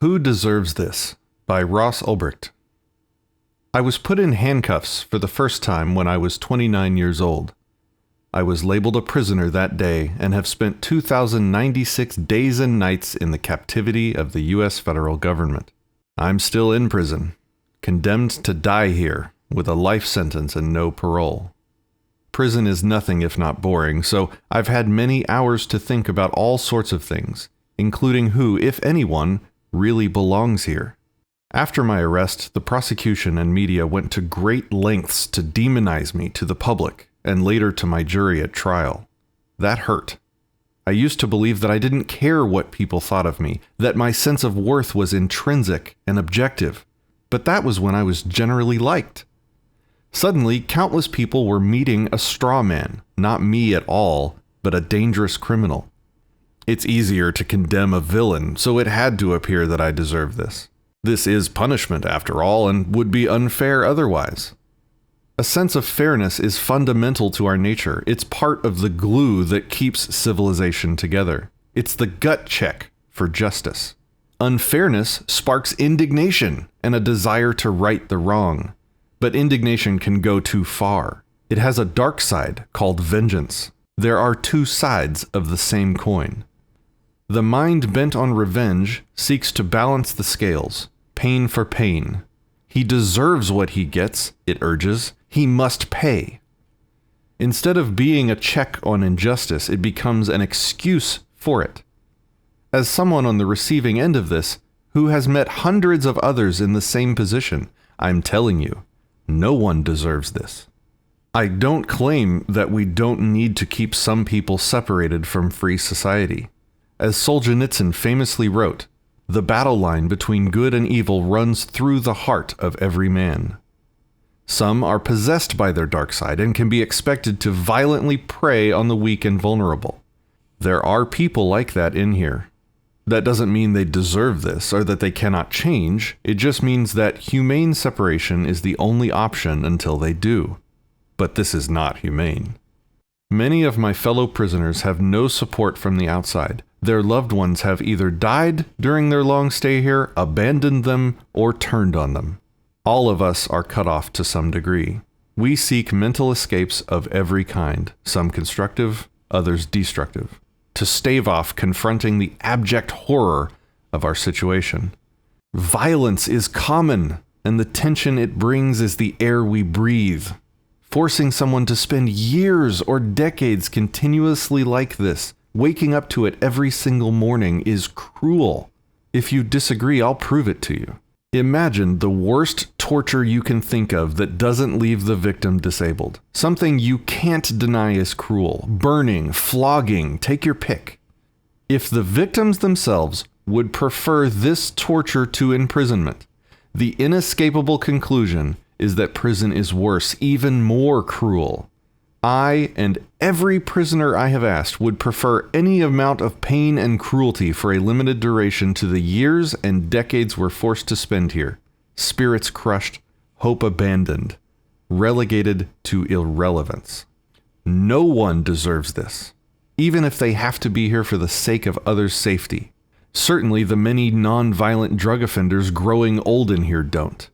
Who Deserves This? By Ross Ulbricht. I was put in handcuffs for the first time when I was 29 years old. I was labeled a prisoner that day and have spent 2,096 days and nights in the captivity of the U.S. federal government. I'm still in prison, condemned to die here with a life sentence and no parole. Prison is nothing if not boring, so I've had many hours to think about all sorts of things, including who, if anyone, really belongs here. After my arrest, the prosecution and media went to great lengths to demonize me to the public and later to my jury at trial. That hurt. I used to believe that I didn't care what people thought of me, that my sense of worth was intrinsic and objective, but that was when I was generally liked. Suddenly, countless people were meeting a straw man, not me at all, but a dangerous criminal. It's easier to condemn a villain, so it had to appear that I deserve this. This is punishment, after all, and would be unfair otherwise. A sense of fairness is fundamental to our nature. It's part of the glue that keeps civilization together. It's the gut check for justice. Unfairness sparks indignation and a desire to right the wrong. But indignation can go too far. It has a dark side called vengeance. There are two sides of the same coin. The mind bent on revenge seeks to balance the scales, pain for pain. He deserves what he gets, it urges. He must pay. Instead of being a check on injustice, it becomes an excuse for it. As someone on the receiving end of this, who has met hundreds of others in the same position, I'm telling you, no one deserves this. I don't claim that we don't need to keep some people separated from free society. As Solzhenitsyn famously wrote, the battle line between good and evil runs through the heart of every man. Some are possessed by their dark side and can be expected to violently prey on the weak and vulnerable. There are people like that in here. That doesn't mean they deserve this or that they cannot change. It just means that humane separation is the only option until they do. But this is not humane. Many of my fellow prisoners have no support from the outside. Their loved ones have either died during their long stay here, abandoned them, or turned on them. All of us are cut off to some degree. We seek mental escapes of every kind, some constructive, others destructive, to stave off confronting the abject horror of our situation. Violence is common, and the tension it brings is the air we breathe. Forcing someone to spend years or decades continuously like this, waking up to it every single morning, is cruel. If you disagree, I'll prove it to you. Imagine the worst torture you can think of that doesn't leave the victim disabled. Something you can't deny is cruel. Burning, flogging, take your pick. If the victims themselves would prefer this torture to imprisonment, the inescapable conclusion is that prison is worse, even more cruel. I and every prisoner I have asked would prefer any amount of pain and cruelty for a limited duration to the years and decades we're forced to spend here. Spirits crushed, hope abandoned, relegated to irrelevance. No one deserves this, even if they have to be here for the sake of others' safety. Certainly the many non-violent drug offenders growing old in here don't.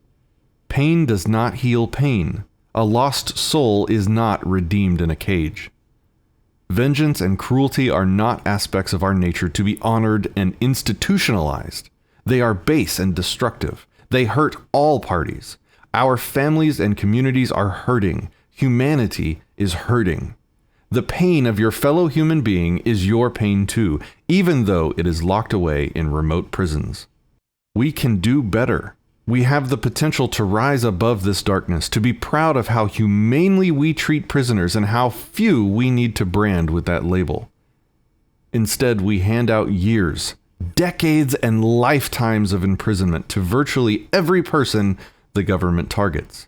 Pain does not heal pain. A lost soul is not redeemed in a cage. Vengeance and cruelty are not aspects of our nature to be honored and institutionalized. They are base and destructive. They hurt all parties. Our families and communities are hurting. Humanity is hurting. The pain of your fellow human being is your pain too, even though it is locked away in remote prisons. We can do better. We have the potential to rise above this darkness, to be proud of how humanely we treat prisoners and how few we need to brand with that label. Instead, we hand out years, decades, and lifetimes of imprisonment to virtually every person the government targets.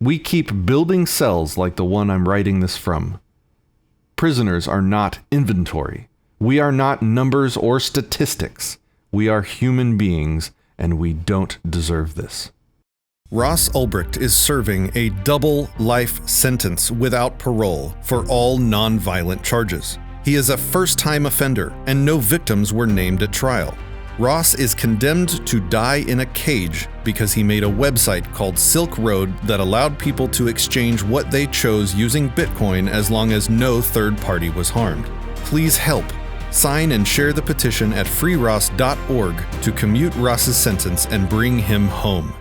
We keep building cells like the one I'm writing this from. Prisoners are not inventory. We are not numbers or statistics. We are human beings, and we don't deserve this. Ross Ulbricht is serving a double life sentence without parole for all non-violent charges. He is a first-time offender, and no victims were named at trial. Ross is condemned to die in a cage because he made a website called Silk Road that allowed people to exchange what they chose using Bitcoin as long as no third party was harmed. Please help. Sign and share the petition at freeross.org to commute Ross's sentence and bring him home.